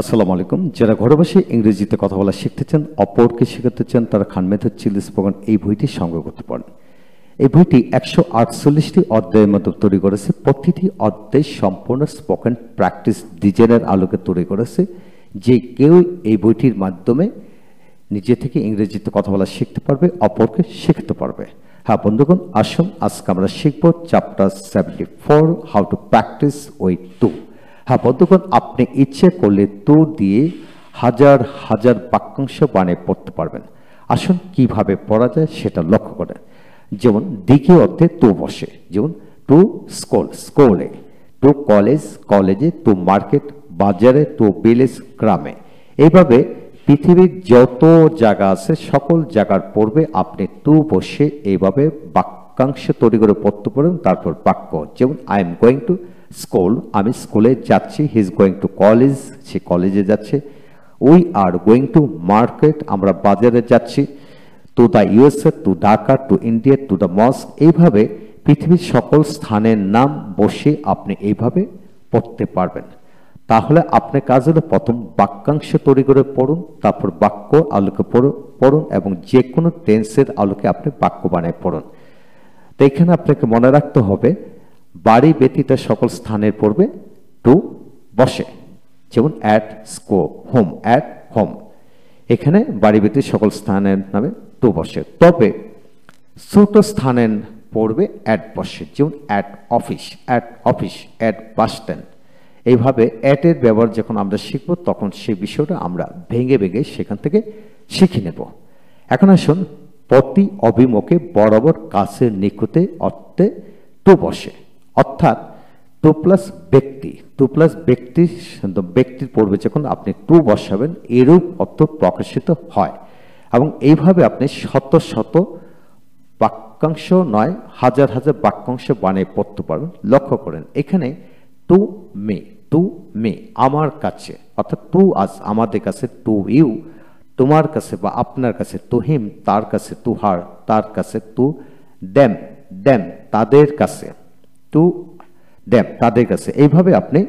আসসালামু আলাইকুম। যারা ঘরে বসে ইংরেজিতে কথা বলা শিখতে চান, অপরকে শেখাতে চান, তারা খান মেথড চিল স্পোকেন এই বইটি সংগ্রহ করতে পারেন। এই বইটি 148টি অধ্যায়ের মধ্যে তৈরি করেছে। প্রতিটি অধ্যায় সম্পূর্ণ স্পোকেন প্র্যাকটিস ডিজাইনের আলোকে তৈরি করেছে, যে কেউ এই বইটির মাধ্যমে নিজে থেকে ইংরেজিতে কথা বলা শিখতে পারবে, অপরকে শেখাতে পারবে। হ্যাঁ বন্ধুগণ, আসুন আজকে আমরা শিখব chapter 74, how to practice with to. হ্যাঁ বন্ধুগণ, আপনি ইচ্ছে করলে টু দিয়ে হাজার হাজার বাক্যাংশ বানিয়ে পড়তে পারবেন। আসুন কিভাবে পড়া যায় সেটা লক্ষ্য করেন। যেমন দ্বিতীয় অর্থে টু বসে, যেমন টু স্কুল, স্কুলে; টু কলেজ, কলেজে; টু মার্কেট, বাজারে; টু ভিলেজ, গ্রামে। এইভাবে পৃথিবীর যত জায়গা আছে সকল জায়গার পূর্বে আপনি টু বসে এইভাবে বাক্যাংশ তৈরি করে পড়তে পারেন। তারপর বাক্য, যেমন I am going to school, আমি স্কুলে যাচ্ছি; he is going to college, সে কলেজে যাচ্ছে; we are going to market, আমরা বাজারে যাচ্ছি; to the USA, to Dhaka, to India, to the mosque. এইভাবে পৃথিবীর সকল স্থানের নাম বসে আপনি এইভাবে পড়তে পারবেন। তাহলে আপনার কাজ হলো প্রথম বাক্যাংশ তৈরি করে পড়ুন, তারপর বাক্য আলোকে পড়ুন এবং যে কোনো টেন্সের আলোকে আপনি বাক্য বানায় পড়ুন। তো এখানে আপনাকে মনে রাখতে হবে বাড়ি ব্যতীত সকল স্থানের পূর্বে টু বসে, যেমন at school, home, at home. এখানে বাড়ি ব্যতীত সকল স্থানের নামে টু বসে। তবে ছোট স্থানের পূর্বে অ্যাট বসে, যেমন at office, at office, at bus stand. এইভাবে অ্যাটের ব্যবহার যখন আমরা শিখব তখন সেই বিষয়টা আমরা ভেঙে ভেঙে সেখান থেকে শিখে নেব। এখন আসুন, প্রতি অভিমুখে বরাবর কাছের নিকটে অর্থে টু বসে, অর্থাৎ টু প্লাস ব্যক্তি, টু প্লাস ব্যক্তির পূর্বে যখন আপনি টু বসাবেন এরূপ অর্থ প্রকাশিত হয়। এবং এইভাবে আপনি শত শত বাক্যাংশ নয়, হাজার হাজার বাক্যাংশ বানিয়ে পড়তে পারবেন। লক্ষ্য করেন এখানে টু মে, টু মে আমার কাছে, অর্থাৎ টু আজ আমাদের কাছে; টু ইউ তোমার কাছে বা আপনার কাছে; টু হিম তার কাছে; টু হার তার কাছে; টু দ্যাম, দ্যাম তাদের কাছে; টু দ্যাম তাদের কাছে। এইভাবে আপনি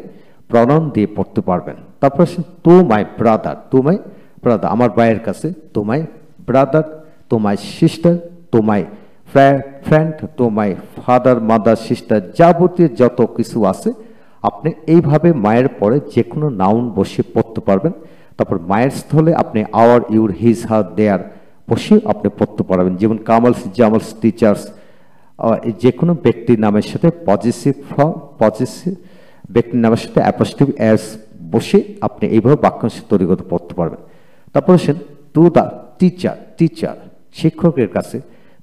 প্রনাউন দিয়ে পড়তে পারবেন। তারপর আসেন to my brother, to my brother আমার ভাইয়ের কাছে; to my brother, to my sister, to my friend, to my father, mother, sister, যাবতীয় যত কিছু আছে আপনি এইভাবে মায়ের পরে যে কোনো নাউন বসে পড়তে পারবেন। তারপর মায়ের স্থলে আপনি আওয়ার, ইউর, হিজ, হার, দেয়ার বসে আপনি পড়তে পারবেন, যেমন কামালস, জামালস, টিচার্স। যে কোনো ব্যক্তির নামের সাথে পজিটিভ ফর্ম, পজিটিভ ব্যক্তির নামের সাথে অ্যাপোস্ট্রফ এস বসে আপনি এইভাবে বাক্যাংশ তৈরি করতে পড়তে পারবেন। তারপর আসেন টু দ্য টিচার, টিচার শিক্ষকের কাছে;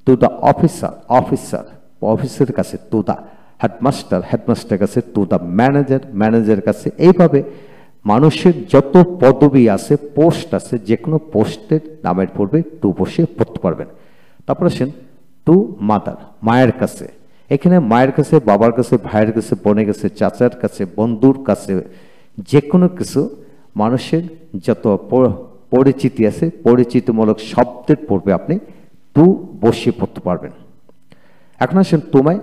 টু দ্য অফিসার, অফিসার অফিসের কাছে; টু দ্য হেডমাস্টার, হেডমাস্টারের কাছে; টু দ্য ম্যানেজার, ম্যানেজারের কাছে। এইভাবে মানুষের যত পদবি আছে, পোস্ট আছে, যে কোনো পোস্টের নামের পূর্বে টু বসে পড়তে পারবেন। তারপর আসেন টু মাদার, মায়ের কাছে। এখানে মায়ের কাছে, বাবার কাছে, ভাইয়ের কাছে, বোনের কাছে, চাচার কাছে, বন্ধুর কাছে, যে কোনো কিছু মানুষের যত পরিচিতি আছে, পরিচিতিমূলক শব্দের পূর্বে আপনি টু বসে পড়তে পারবেন। এখন আসেন টু মাই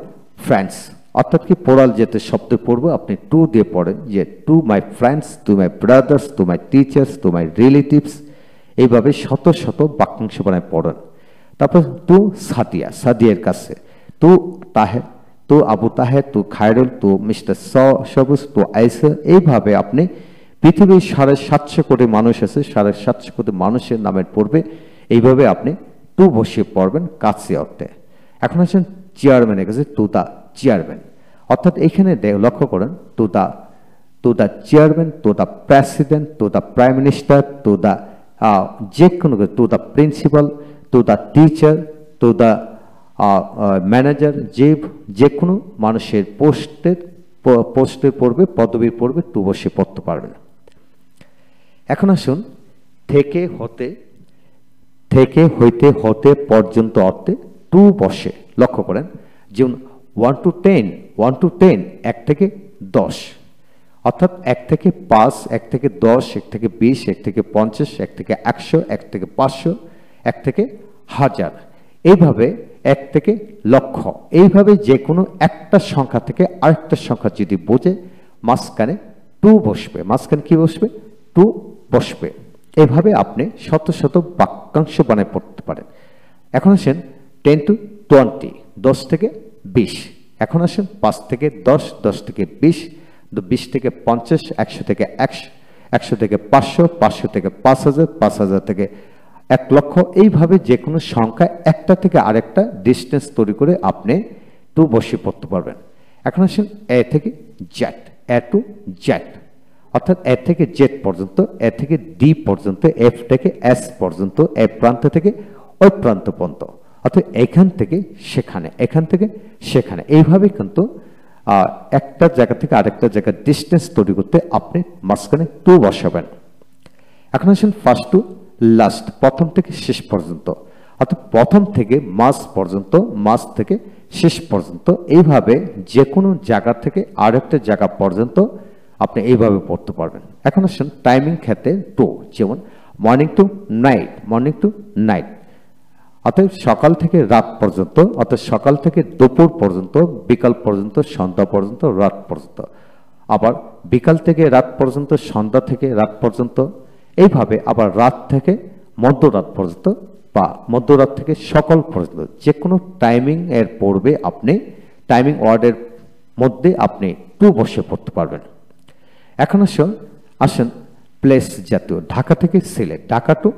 ফ্রেন্ডস, অর্থাৎ কি পোড়াল যেতে শব্দের পূর্বে আপনি টু দিয়ে পড়েন, যে to my friends, to my brothers, to my teachers, to my relatives. এইভাবে শত শত বাক্যাংশ বানায় পড়েন। তারপর টু সাদিয়া, সাদিয়ার কাছে; to Taher, to Abu Taher; to Khairul; to mister Sabuj; to Aisha. এইভাবে আপনি পৃথিবীর 750 কোটি মানুষ আছে, 750 কোটি মানুষের নামের পূর্বে এইভাবে আপনি টু বসিয়ে পড়বেন কাছে অর্থে। এখন আসেন চেয়ারম্যানের কাছে; টু দ্য চেয়ারম্যান, অর্থাৎ এখানে লক্ষ্য করেন to the chairman, to the president, to the prime minister, to the যে কোনো, to the principal, to the teacher, to the manager. যে কোনো মানুষের পোস্টের পূর্বে, পদবীর পূর্বে টু বসে পড়তে পারবেন। এখন আসুন থেকে হতে, থেকে হইতে, হতে পর্যন্ত অর্থে টু বসে। লক্ষ্য করেন যেমন 1 to 10, 1 to 10 1 থেকে 10, অর্থাৎ 1 থেকে 5, 1 থেকে 10, 1 থেকে 20, 1 থেকে 50, 1 থেকে 100, 1 থেকে 500, 1 থেকে 1000। এইভাবে 1 থেকে লক্ষ। এইভাবে যে কোনো একটা সংখ্যা থেকে আরেকটা সংখ্যা যদি বোঝে মাঝখানে টু বসবে। মাঝখানে কি বসবে? টু বসবে। এভাবে আপনি শত শত বাক্যাংশ বানায় পড়তে পারেন। এখন আসেন 10 to 20, 10 থেকে 20। এখন আসেন 5 থেকে 10, 10 থেকে 20, 20 থেকে 50, 100 থেকে 100, 100 থেকে 500, 500 থেকে 5000, 5000 থেকে 1 লক্ষ। এইভাবে যে কোনো সংখ্যা একটা থেকে আরেকটা ডিস্টেন্স তৈরি করে আপনি টু বসিয়ে পড়তে পারবেন। এখন আসেন এ থেকে জেড, এ টু জেড, অর্থাৎ এ থেকে জেড পর্যন্ত, এ থেকে ডি পর্যন্ত, এফ থেকে এস পর্যন্ত, এ প্রান্ত থেকে ওই প্রান্ত পর্যন্ত, অর্থাৎ এখান থেকে সেখানে, এখান থেকে সেখানে। এইভাবে কিন্তু একটা জায়গা থেকে আরেকটা জায়গার ডিস্টেন্স তৈরি করতে আপনি মাঝখানে টু বসাবেন। এখন আসেন ফার্স্ট টু লাস্ট, প্রথম থেকে শেষ পর্যন্ত, অর্থাৎ প্রথম থেকে মাঝ পর্যন্ত, মাঝ থেকে শেষ পর্যন্ত। এইভাবে যে কোনো জায়গা থেকে আরেকটা জায়গা পর্যন্ত আপনি এইভাবে পড়তে পারবেন। এখন আসেন টাইমিং ক্ষেত্রে টু, যেমন morning to night, morning to night, অর্থাৎ সকাল থেকে রাত পর্যন্ত, অর্থাৎ সকাল থেকে দুপুর পর্যন্ত, বিকাল পর্যন্ত, সন্ধ্যা পর্যন্ত, রাত পর্যন্ত। আবার বিকাল থেকে রাত পর্যন্ত, সন্ধ্যা থেকে রাত পর্যন্ত। এইভাবে আবার রাত থেকে মধ্যরাত পর্যন্ত বা মধ্যরাত থেকে সকাল পর্যন্ত যে কোনো টাইমিং এর পড়বে আপনি টাইমিং ওয়ার্ডের মধ্যে আপনি টু বসে পড়তে পারবেন। এখন আসেন প্লেস জাতীয়, ঢাকা থেকে সিলেট, ঢাকা টু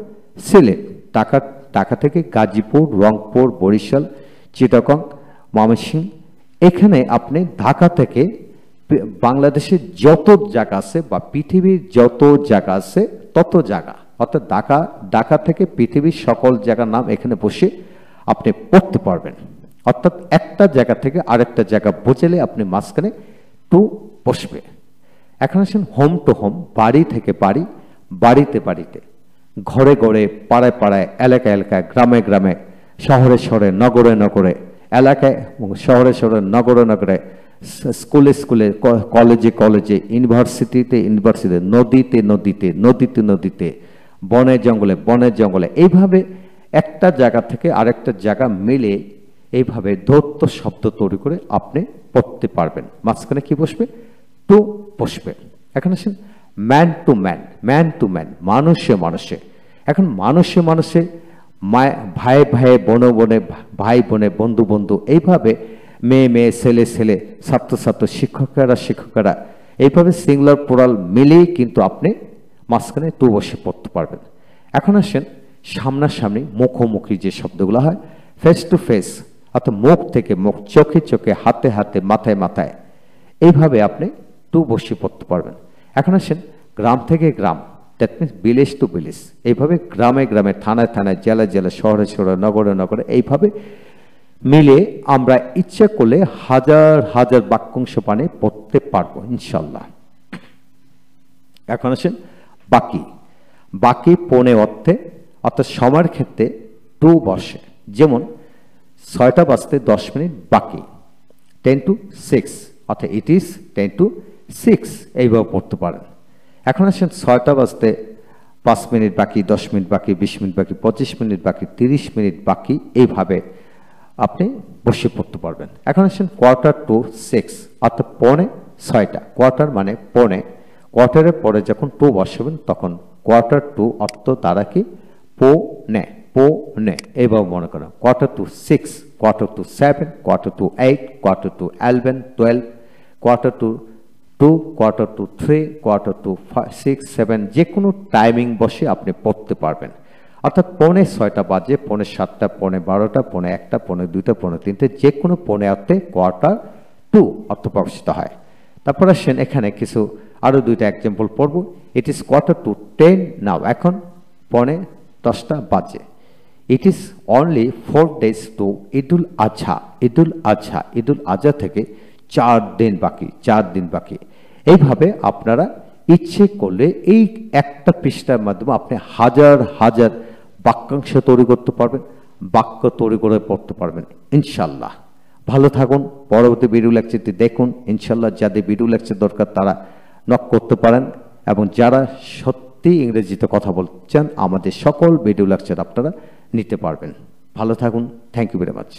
সিলেট, ঢাকা থেকে গাজীপুর, রংপুর, বরিশাল, চিটাগং, ময়মনসিংহ। এখানে আপনি ঢাকা থেকে বাংলাদেশের যত জায়গা আছে বা পৃথিবীর যত জায়গা আছে তত জায়গা, অর্থাৎ ঢাকা থেকে পৃথিবীর সকল জায়গার নাম এখানে বসে আপনি পড়তে পারবেন। অর্থাৎ একটা জায়গা থেকে আরেকটা জায়গা বোঝালে আপনি মাঝখানে টু বসবে। এখন আসেন হোম টু হোম, বাড়ি থেকে বাড়ি, বাড়িতে বাড়িতে, ঘরে ঘরে, পাড়ায় পাড়ায়, এলাকায় এলাকায়, গ্রামে গ্রামে, শহরে শহরে, নগরে নগরে, এলাকায় শহরে শহরে, নগরে নগরে, স্কুলে স্কুলে, কলেজে কলেজে, ইউনিভার্সিটিতে ইউনিভার্সিটিতে, নদীতে নদীতে, নদীতে নদীতে, বনে জঙ্গলে বনে জঙ্গলে। এইভাবে একটা জায়গা থেকে আরেকটা জায়গা মিলে এইভাবে ধৌত শব্দ তৈরি করে আপনি পড়তে পারবেন। মাঝখানে কি বসবে? টু বসবে। এখন আসেন man to man, man to man, মানুষে মানুষে। এখন মানুষে মানুষে, ভাই ভাই, বনে বনে, ভাই বোনে, বন্ধু বন্ধু, এইভাবে মেয়ে মেয়ে, ছেলে ছেলে, ছাত্র ছাত্র, শিক্ষকেরা শিক্ষকেরা, এইভাবে সিঙ্গুলার প্লুরাল মিলেই কিন্তু আপনি মাঝখানে টু বসে পড়তে পারবেন। এখন আসেন সামনাসামনি, মুখোমুখি যে শব্দগুলো হয়, ফেস টু ফেস, অর্থাৎ মুখ থেকে মুখ, চোখে চোখে, হাতে হাতে, মাথায় মাথায়, এইভাবে আপনি টু বসে পড়তে পারবেন। এখন আসেন গ্রাম থেকে গ্রাম, that means village to village, এইভাবে গ্রামে গ্রামে, থানায় থানায়, জেলায় জেলায়, শহরে শহরে, নগরে নগরে, এইভাবে মিলে আমরা ইচ্ছা করলে হাজার হাজার বাক্যাংশ পানে পড়তে পারবো ইনশাল্লাহ। এখন আসেন বাকি, বাকি পৌনে অর্থে, অর্থাৎ সময়ের ক্ষেত্রে টু বসে। যেমন 6টা বাজতে 10 মিনিট বাকি, 10 to 6, অর্থাৎ ইট ইজ 10 to 6, এইভাবে পড়তে পারেন। এখন আসেন 6টা বাজতে 5 মিনিট বাকি, 10 মিনিট বাকি, 20 মিনিট বাকি, 25 মিনিট বাকি, 30 মিনিট বাকি, এইভাবে আপনি বসে পড়তে পারবেন। এখন আসেন কোয়ার্টার টু 6, অর্থাৎ পৌনে 6টা, কোয়ার্টার মানে পৌনে, কোয়ার্টারের পরে যখন টু বসাবেন তখন কোয়ার্টার টু অর্থ দ্বারা কি পৌনে, পৌনে, এইভাবে মনে করেন। Quarter to 6, quarter to 7, quarter to 8, quarter to 11, 12, quarter to 2, quarter to 3, quarter to 6, 7, যে কোনো টাইমিং বসে আপনি পড়তে পারবেন। অর্থাৎ পৌনে 6টা বাজে, পৌনে 7টা, পৌনে 12টা, পৌনে 1টা, পৌনে 2টা, পৌনে 3টে, যে কোনো পৌনে অর্থে কোয়ার্টার টু অর্থ প্রকাশিত হয়। তারপর আসেন এখানে কিছু আরো 2টা এক্সাম্পল পড়ব। It is quarter to 10 now, এখন পৌনে 10টা বাজে। It is only 4 days to Eid-ul Adha, Eid-ul Adha, Eid-ul Adha থেকে 4 দিন বাকি, 4 দিন বাকি। এইভাবে আপনারা ইচ্ছে করলে এই একটা পৃষ্ঠার মাধ্যমে আপনি হাজার হাজার বাক্যাংশ তৈরি করতে পারবেন, বাক্য তৈরি করে পড়তে পারবেন ইনশাল্লাহ। ভালো থাকুন, পরবর্তী ভিডিও লেকচারটি দেখুন ইনশাল্লাহ। যাদের ভিডিও লেকচার দরকার তারা নক করতে পারেন, এবং যারা সত্যি ইংরেজিতে কথা বলছেন আমাদের সকল ভিডিও লেকচার আপনারা নিতে পারবেন। ভালো থাকুন, থ্যাংক ইউ ভেরি মাচ।